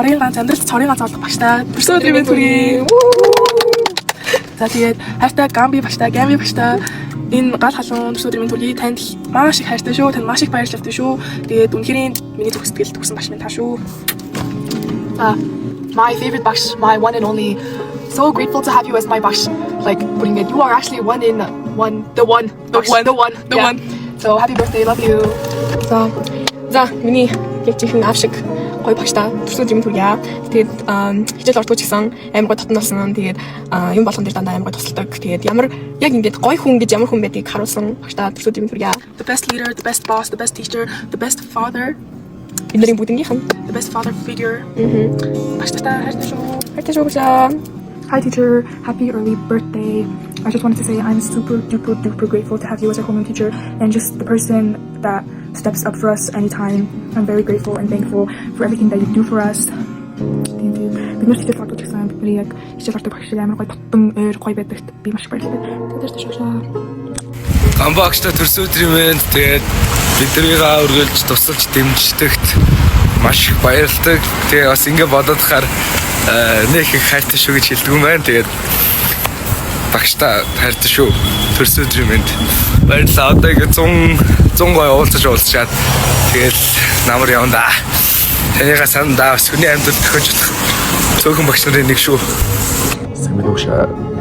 цорын ганц амьдралд цорын ганц олох багштай төрсөн өдрийн хүргэе. За тэгээд хайртай Гамби багштай, Гами багштай энэ гал халуун төрсөн өдрийн хүргэе. Танд маш их хайртай шүү. Танд маш их баярлалтай шүү. Тэгээд үнэхээр миний зүг сэтгэл төгсөн багш минь та шүү. My favorite baksh, my one and only. So grateful to have you as my baksh. Like putting it, you are actually the one. So happy birthday, love you. За миний гээжийнхэн авшиг гоё багштай төрсөн өдрийн хүргэе. Тэгээд хичээл ордгоо ч гэсэн амар гоё татан болсон. Тэгээд юм болгон дээр дандаа амар гоё тусалдаг. Тэгээд ямар яг ингээд гоё хүн гэж ямар хүн байдгийг харуулсан багштай төрсөн өдрийн хүргэе. The best leader, the best boss, the best teacher, the best father. Бидний бүгднийхэн The best father figure. Багштай хайртай шүү. хайртай шүү багшаа. Hi teacher, happy early birthday. I just wanted to say I'm super duper grateful to have you as our homeroom teacher and just the person that steps up for us anytime. I'm very grateful and thankful for everything that you do for us. Thank you. Бид нар хичээл ордог гэсэн бидний яг хичээл ордог багш амар гоё тоттон өөр гоё байдагт би маш баярлалаа. Тэдэртэй шуушаа. Гамбагчтай төрсөн өдрийн мэнд тэгээд биднийг өргөлж тусалж дэмждэгт маш их баярлалаа. Тэгээ бас ингэ бодоод хахаар нэг их хайртай шүү гэж хэлдэг юм байна. Тэгээд багштай хайртай шүү. Төрсөн өдрийн мэнд баярлалаа. Одоо ингэ 100 гоё уулзчаад тэгэл намар явна да. Танайга сандаа сүний амьд төхөжлөх цөөхөн багш нарын нэг шүү. Сайн байна уу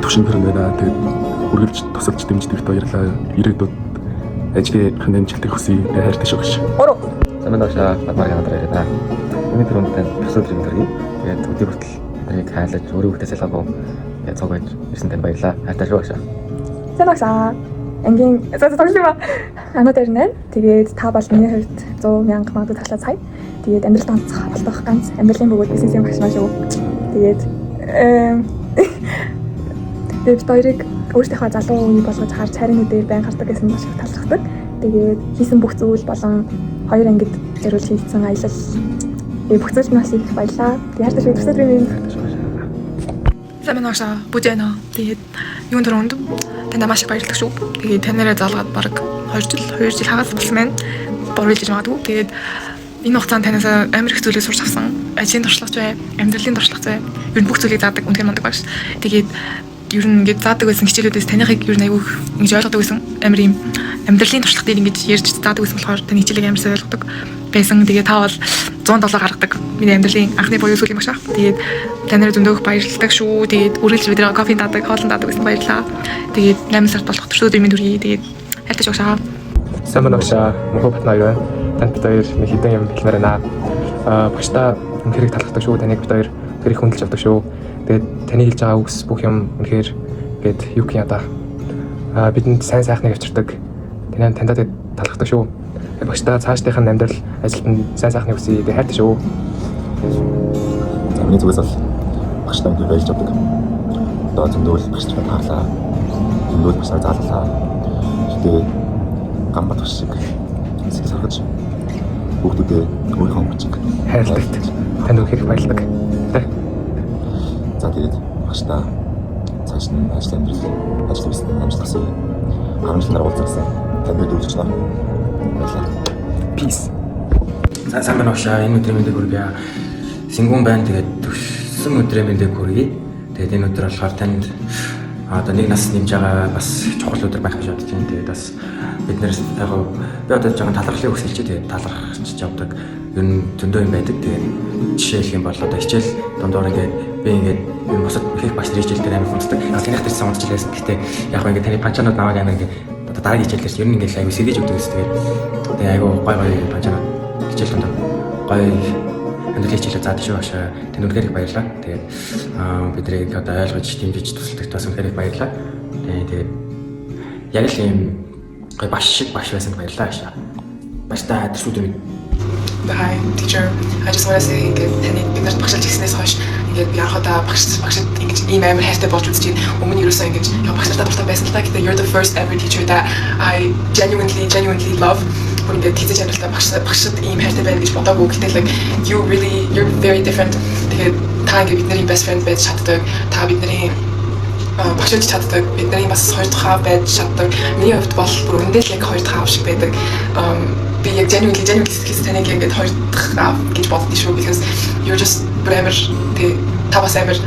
төвшин төрөн байна. Тэгээд үргэлж тусалж дэмждэгт баярлалаа. Ирээдүйд ажлын хэмжээлтэй хүсье. Хайртай шүү гэж. Сайн байна уу Маргаан дараа ирээ да. Миний түрүүнд төсөө өдрийн төргий. Тэгээд өдөр хүртэл тэрийг хайлаж өөрөө хөтөс ялгаагүй цог байж ирсэн тань баярлалаа. Хайртай шүү гэж. Сайн багсаа. Ангийн зогсоолоо. Анууд ирнэ. Тэгээд та бол миний хувьд 100,000 магадгүй таглаа цай. Тэгээд амьдралд онцгой болох ганц амьдралын бөгөөд бизнесийн багш маш шүү. Тэгээд бид хоёрыг өөрсдийнхөө залуу үе болгож харж царийн үдээр байн хардаг гэсэн маш их талархдаг. Тэгээд хийсэн бүх зүйл болон хоёр ангид зориулж хийсэн аялал бүх зүйл маш их баярлаа. Тэгээд хайртай шүү төсөөдрийн минь. Сайн байна уу бүжээнэ. Тэгээд юун дөрөнд танд маш их баярлалаа шүү. Тэгээд танараа залгаад баг 2 жил хагас болсон байна. Борвилж магадгүй. Тэгээд энэ хугацаанд танаас амар их зүйлээ сурч авсан. Ажлын туршлагач бай, амьдралын туршлагач бай. Ер нь бүх зүйлийг заадаг үнэхээр мундаг багш. Тэгээд ер нь ингэж заадаг байсан хичээлүүдээс танихыг ер нь аягүй ингэж ойлгодог байсан. Амар юм амьдралын туршлага дээр ингэж ярьж заадаг байсан болохоор таны хичээлийг амар сайн ойлгодог байсан. Тэгээд та бол 107 гаргадаг. Миний амьдралын анхны буюу сүүлийн багш. Тэгээд танараа зөндөөх баярлалаа шүү. Тэгээд үргэлж бидний кофе даадаг, хоолн даадаг гэсэн баярлалаа. Тэгээд 8 сард болох төрсөн өдрийн төргий. Тэгээд хайртай шүү шаа. Сайн байна уу Мөнхөө Батнаа юу вэ? Танд бид хоёр хэдэн юм хэлмээр байна. Багштай үнэхээр талархдаг шүү. Таныг бид хоёр тэрийг хүндэлж авдаг шүү. Тэгээд таны хэлж байгаа үгс бүх юм үнэхээр гээд юу гэх юм да. Бидэнд сайн сайхныг авчирдаг. Таньдаа талархдаг шүү. Багштай цаашдынх нь амьдрал ажилд нь сайн сайхныг хүсье. Тэгээд хайртай шүү. Миний зүгээс бол багштай үнэхээр баярлж авдаг. Одоо зөндөл багштай таарлаа. Зөндөл багшаа зааллаа. Тэгээд гамбат багш шиг сэтгэл саргаж бүгдээ өөрийнхөө хүчиг хайрладаг. Танд үнэхээр баярлалаа. За тэгээд багштай цааш нь ажил хийсэн амжилтсан. 10 жилээр уулзсан. Танд дүүжиж байна. Баярлалаа. Peace. Сайн байна уу энэ өдрийн мэндийг хүргэе. Сингүүн байна. Тэгээд төрсөн өдрийн мэндийг хүргэе. Тэгээд энэ өдөр болохоор танд одоо нэг нас нэмж байгаа бас чухал өдөр байх гэж бодож байна. Тэгээд бас бид нэр яг би одоо жоохон талархлыг хүсэлж тэгээд талархаж явдаг. Ер нь зөндөө юм байдаг. Тэгээд жишээ хэлэх юм бол одоо хичээл дундуур ингээд би ингээд юм босод их багш нар хичээл дээр амар хүнддэг. Танах дээр сонгож хэлсэн. Гэхдээ яг ингээд таны панчанууд намайг амар ингээд одоо дараагийн хичээлээс ер нь ингээд аягүй сэргийж өгдөг гэсэн. Тэгээд аягүй гоё панчанууд хичээл дундаа гоё амьдрал хичээлээ заадаг шүү багш. Тэнд үнэхээр их баярлалаа. Тэгээд биднийг одоо ойлгож дэмжиж тусалдаг тас үнэхээр их баярлалаа. Тэгээд яг л юм гоё багш шиг багш байсан баярлалаа шаа. Баштай төсвүүд минь. Hi teacher. I just want to say ингээд таны биднэрт багшилж ирснээс хойш ингээд би анхудаа багшд ингэж ийм амар хайртай болж үзчихээн. Өмнө ерөөсөө ингэж багш нартай дуртай байсан л та. Гэхдээ you're the first ever teacher that I genuinely love. Ингээд тийч чанартай багшд ийм хайртай байна гэж бодоогүй. Гэхдээ like you're very different. Тэгээд та ингээд бидний best friend байж чаддаг. Та бидний багшиж чаддаг. Бидний бас хоёр дахь байж чаддаг. Миний хувьд бол бүр өндөөс яг хоёр дахь шиг байдаг. Би яг genuinely таныг ингээд хоёр дахь гэж боддоо шүү because you're just бүр амар тий та бас амар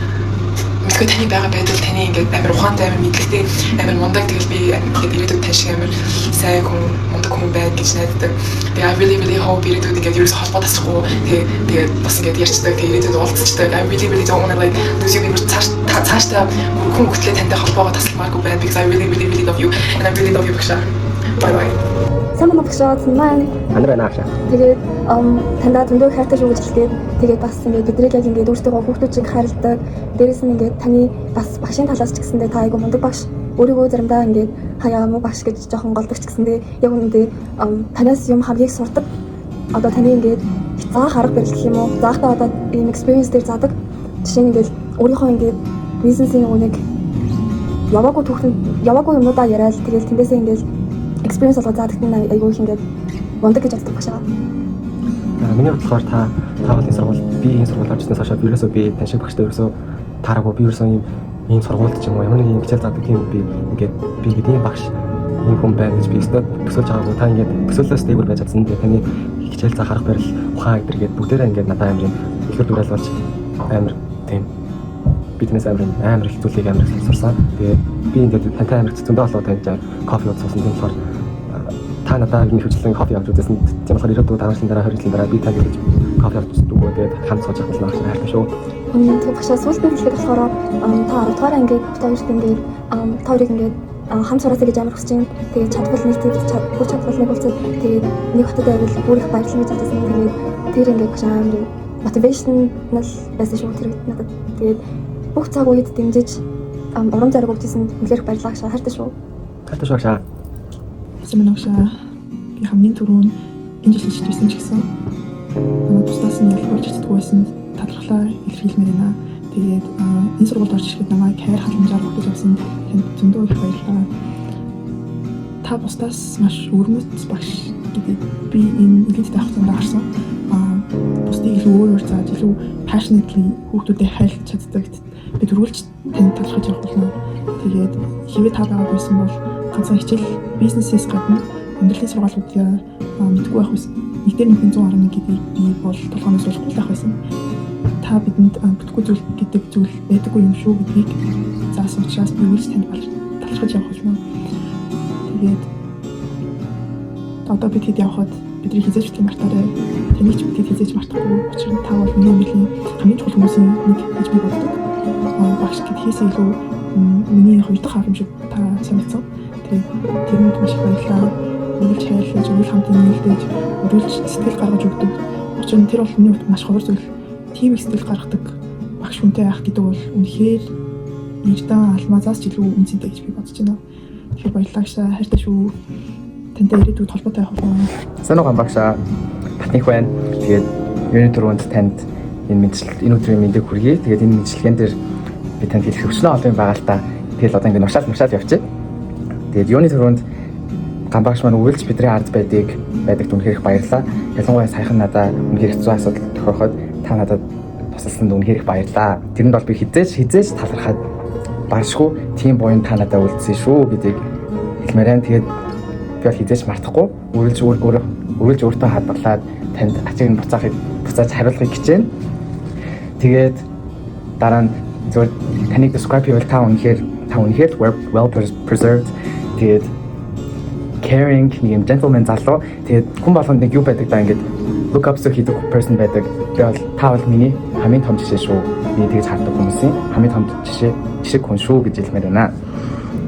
мэдгүй таны байгаа байдал таны ингээд амар ухаантай амар мэдлэгтэй амар мундаг тэгэл би ингээд ирээдүйд тань шиг амар сайн хүн мундаг хүн байг гэж найддаг. Тэгээ I really hope ирээдүйд ингээд ерөөс холбоо тасахгүй тэгээд бас ингээд ярьцдаг тэгээд ирээдүйд уулзчихдаг. I really don't want to like lose you цаашдаа хүн хөтлөө тантай холбоогоо тасалмааргүй байна because I really love you and I really love you багшаа. Bye bye. Самбар багшаад маань Андра наашаа. тэгээд тандаа зөндөө хайртай шүү гэж хэлгээд тэгээд бас ингээд бидний яг ингээд өөртөө хүүхдүүдийг хайрладаг. Дээрээс нь ингээд таны бас багшийн талаас ч гэсэндээ та айгу мундаг багш. Өөрийгөө заримдаа ингээд хаяа муу багш гэж жоохон голдог ч гэсэндээ яг үнэндээ танаас юм хамгийн сурдаг. Одоо таны ингээд заах арга барил гэх юм уу? Заахтаа одоо ийм experience дээр заадаг. Жишээ нь ингээд өөрийнхөө ингээд бизнесийн үнийг яваагүй юмудаа яриад тэгээд тэндээсээ ингээд experience олгож заадаг нь айгүй их ингээд мундаг гэж боддог багшаа. Миний бодлохоор та таавлын сургууль би энэ сургууль орчихснаас хойш ерөөсөө би тань шиг багштай ерөөсөө таараагүй би ерөөсөө ийм сургуульд ч юм уу ямар нэг юм хичээл заадаг тийм би ингээд ийм багш ийм хүн байна гэж би өстөд төсөөлж байгаагүй та ингээд төсөөлөөс дээгүүр байж чадсан дээ таны хичээл заах арга барил ухаан гэдэргээд бүгдээрээ ингээд надад амар ихэр дүрэл болж амар тийм биднээс амар их зүйлийг амар их сурсан. Тэгээ би ингээд тантай амар зөндөө болоо таньж кофе уусан тийм болохоор та надад энэ хөвчлэн кофе авч үзсэн. Тийм болохоор ирээдүйд таашин дараа 20 жилийн дараа би та гэж кофе авч үзтгүү тэгээд хамт сууж явах болно гэж хайртай шүү. Тэгээд багшаа сүүлдээ хэлэхэд болохоор та 10 дугаар ангид битүүрт ингээд тоорыг ингээд хамт сураасаа гэж амар хүсэж байна. Тэгээд чадвал нийтэд чадвал нэг болцсон. Тэгээд нэг хотод байвал бүр их баярлалаа гэж бодсон. Тэгээд тэр ингээд багшаа амар мотивашнл байсан шүү тэр надад. Тэгээд бүх цаг үед дэмжиж урам зориг өгчсэн үнэхээр баярлалаа гэж хайртай шүү. Хайртай шүү багшаа. Самнагшаа би хамгийн түрүүн энэ жил хийжсэн ч гэсэн тусдаас нь ялгуулж чаддаг байсан талархлаа илэрхийлмээр байна. Тэгээд энэ сургуульд орж ирэхэд намайг хайр халамжаар өгч явсан танд зөндөө их баярлалаа. Та бусдаас маш өрмөц багш гэдэг би энэ илэнтэй хугацаанд харсан. Бусдыг илүү өөрөөр зааж илүү passionately хүүхдүүдэд хайлт чаддаг би төрүүлж танд талархаж явах болно. Тэгээд хэвээ та байгаа байсан бол ганцхан хичээл бизнесээс гадна амьдралын сургаалуудаа мэдгүй байх байсан. Нэг дээр 111 гэдгийг би бол толгойноос олохгүй байх байсан. Та бидэнд бүтггүй зүйл гэдэг зүйл байдаггүй юм шүү гэдгийг заасан учраас би өөрсдөө танд талархаж явах болно. Тэгээд одоо бид хэд явхад бидний хизээж битгий мартаарай. Таны ч бид хизээж мартахгүй. Учир нь та бол миний өмөрлийн хамгийн чухал хүмүүсийн нэг гэж би боддог. Багш гэдгээс илүү миний хоёр дахь аав юм шиг та санагдсан. Тэгээд тэрэнд маш их баярлалаа. Үргэлж хайрлаж, үргэлж хамт нийлдэж, үргэлж сэтгэл гаргаж өгдөг. Учир нь тэр бол миний хувьд маш ховор зүйл. Тийм их сэтгэл гаргадаг багш хүнтэй байх гэдэг бол үнэхээр ирдэн алмазаас ч илүү үнцэнтэй гэж би бодож байна. Тэгэхээр баярлалаа гэж хайртай шүү. Тантай ирээдүйд холбоотой байх болно. Сайн уу багшаа. Батнах байна. Тэгээд юуны түрүүнд танд энэ өдрийн мэндийг хүргэе. Тэгээд энэ мэдлэгэн дээр би танд хэлэх өчнөө олон байгаа л та. Тэгэл одоо ингэ нушаал явчих. Тэгээд юуны түрүүнд гамбагш маань үргэлж бидний ард байдагт үнэхээр их баярлалаа. Ялангуяа саяхан надад үнэхээр хэцүү асуудал тохиоход та надад тусалсанд үнэхээр их баярлалаа. Тэрэнд бол би хизээж талархаад баашгүй тийм буян та надад үлдсэн шүү гэдгийг хэлмээр байна. Тэгээд би бол хизээж мартахгүй үргэлж өөртөө хадгалаад танд ачиг буцааж хариулахыг хичээнэ. Тэгээд дараа нь зөв таныг describe хийвэл та үнэхээр well preserved. Тэгээд caring, нэг gentleman залуу. Тэгээд хүн болгонд нэг юу байдаг даа ингээд look up to хийдэг person байдаг. Тэгээд та бол миний хамгийн том жишээ шүү. Би тэгж хардаг хүмүүсийн хамгийн том жишээ хүн шүү гэж хэлмээр байна.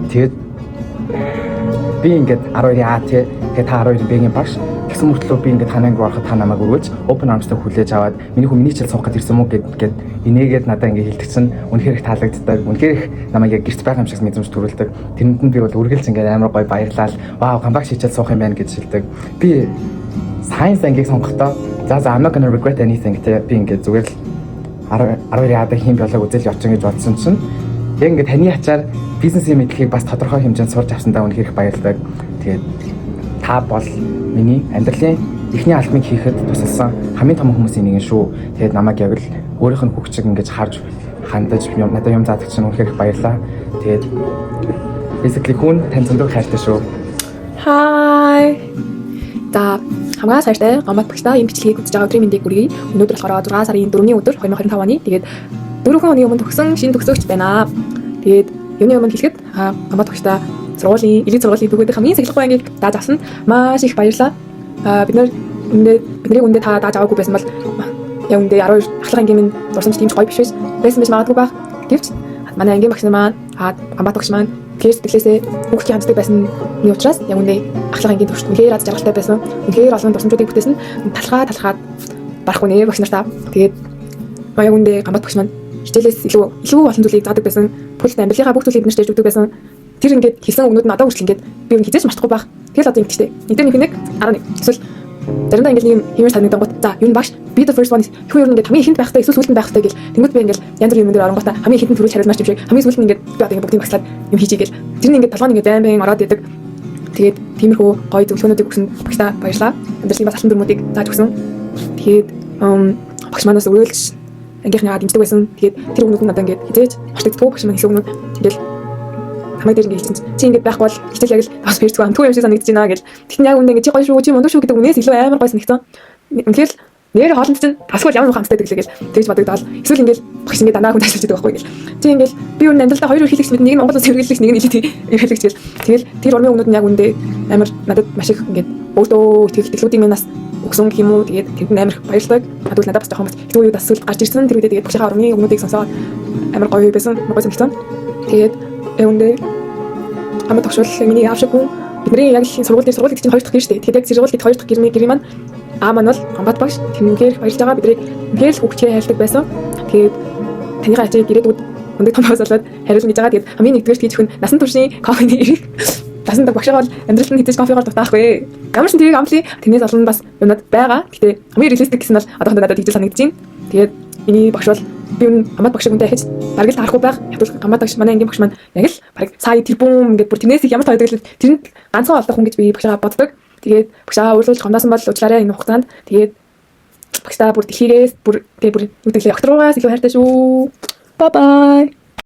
Тэгээд би ингээд 12-ийн А тэгээд та 12-ийн Б-ийн багш гэсэн мөртлөө би ингээд танаа руу ороход та намайг өргөж open arms-тай хүлээж аваад миний хичээл суух гэж ирсэн мүү гэд инээгээд надад ингээд хэлчихсэн. Үнэхээр их таалагддаг. Үнэхээр их намайг яг гэрт байгаа юм шиг мэдрэмж төрүүлдэг. Тэрэнд нь би бол үргэлж ингээд амар гоё баярлал. Вау, гамбагш хичээл суух юм байна гэж хэлдэг. Би science ангийг сонгохдоо I'm not gonna regret anything гэдэг би ингээд зүгээр л 12-ийн А-д хийм биолог үзэл явчихсан гэж бодсон чинь яг ингээд таны ачаар бизнесийн мэдлэгийг бас тодорхой хэмжээнд сурч авсандаа үнэхээр их баярлалаа. Тэгээд та бол миний амьдралын эхний албаныг хийхэд тусалсан хамгийн том хүмүүсийн нэг шүү. Тэгээд намайг яг л өөрийнх нь хөгчиг ингэж харж хандаж надад юм заадаг чинь үнэхээр их баярлалаа. Тэгээд basically хүн тань зөндөө хайртай шүү. Hi. За Хамгаас хайртай Гамбат багштай энэ бичлэгийг үзэж байгаа өдрийн мэндийг хүргэе. Өнөөдөр болохоор 6 сарын 4-ний өдөр 2025 оны. Тэгээд 4 өдрийн өмнө төгсөн шинэ төгсөгч байна. Тэгээд юуны өмнө хэлэхэд Гамбат багштай сургуулийн элит сургуулийн төгөөд хамгийн сахилгагүй ангийг дааж авсан маш их баярлалаа. Бидний үндэ та дааж аваагүй байсан бол яг үндэ 12 ахлах ангийн минь дурсамж тийм ч гоё биш байсан байж магадгүй баг. Гэвч манай ангийн багш нар маань Гамбат багш маань тэр сэтгэлээсээ хүүхдийн ханддаг байсан нь учраас яг үндэ ахлах ангийн төвшөлт үнээр аз жаргалтай байсан. Үнээр олон дурсамжуудыг бүтээсэн. Талхаад барахгүй нэ багш нартаа. Тэгээд яг үндэ Гамбат багш маань хичээлээс илүү олон зүйлийг заадаг байсан. Бүхэл амьдралынхаа бүх зүйлийг биднэрт өгдөг байсан. Тэр ингээд хэлсэн өгнүүд нь одоо хүртэл ингээд би юу хизээж мартахгүй баг. Тэгэл одоо ингэжтэй. Эдгээр нэг 11 эсвэл заримдаа ингээд нэг юм хэмээр санагдангууд за юу багш be the first one юу ингээд хамгийн ихэнд байхдаа эсвэл сүүлд нь байхдаа гэл тэнгууд би ингээд янз бүрийн юм дээр оронготой хамгийн ихэнд төрүүлж хариулмаар юм шиг хамгийн сүүлд нь ингээд би одоо ингээд бүгдийг багслаад юм хийчихье гэл тэр нь ингээд толгойн ингээд байн ороод идэг. Тэгээд тиймэрхүү гоё зөвлөгөөнүүдийг өгсөн багштай баярлалаа. Амьдралын бас алтан дүрмүүдийг зааж өгсөн. Тэгээд багш манаас өрөөлж ангийнхныгаа дэмждэг байсан. Тэгээд тэр өгнүүд нь надад ингээд хизээж мартагддаг багш маань хэлсэн өгнүүд ингээд хамаа дээр ингээд хэлсэн чи ингээд байхгүй бол хичээл яг л бас фэрцгүй амтгүй юм шиг санагдаж байна гэл. Тэгтэн яг үндэ ингээд чи гоё шүү чи мундаг шүү гэдэг үнээс илүү амар гоё санагдсан. Үнэхээр нэр хоолнд чинь асуул ямар муухай амттай дэглээ гэл тэгж бодогдоод эсвэл ингээд багш ингээд данаа хүн ажиллаж байгаа байхгүй гэл. Чи ингээд би юу амьдралдаа хоёр ерхийлэгч мэд нэг нь Монгол улс ерхийлэгч нэг нь элит ерхийлэгч гэл. Тэгэл тэр урмын өмнөд нь яг үндэ амар надад маш их ингээд өөртөө итгэх итгэлүүдийг минь нас өгсөн гэх юм уу. Тэгээд тэнд амар их баярлалаа. Надад надад бас жоохон бас тэр үед бас сүлд гарч ирсэн тэр үедээ тэгээд багшийнхаа урмын өмнөдийг сонсоод амар гоё байсан. Гоё санагдсан. Тэгээд үүндээ Гамбат багш бол миний аав шиг хүн бидний яг л сургууль дээр чинь 2 дахь гэр шүү дээ. Тэгэхээр яг сургууль дээр 2 дахь гэр маань маань бол Гамбат багш тэмнгээр баярлж байгаа бидний ингээл хүүхдээ хайлтдаг байсан. Тэгээд таныхаа ачааг ирээдүйд өндөр том болоод хариулна гэж байгаа. Тэгээд хамгийн нэгдүгээр хийж хүн насан туршийн кофений ирэх насан турш багшаа бол амьдралд нь хитэж кофегаар дутаахгүй. Ямар ч тэрийг амлий тэрнээс олон бас юмнууд байгаа. Гэтэ хамгийн реалистик гэсэн бол одоохондоо надад тэгж санагдаж байна. Тэгээд миний багш бол би Гамбат багшиг үнтэй хийж бараг л харахгүй байх. Ядуул Гамбат багш манай ангийн багш маань яг л бараг сая тэрбум ингээд бүр тэрнээс их ямар тойдог л тэрэнд ганцхан олдох хүн гэж би багшаа боддог. Тэгээд багшаа өөрлөж гомдосон бол уучлаарай энэ хугацаанд. Тэгээд багшаа бүр дэлхийгээс бүр юу гэвэл өгтруугаас илүү хайртай шүү. Bye bye.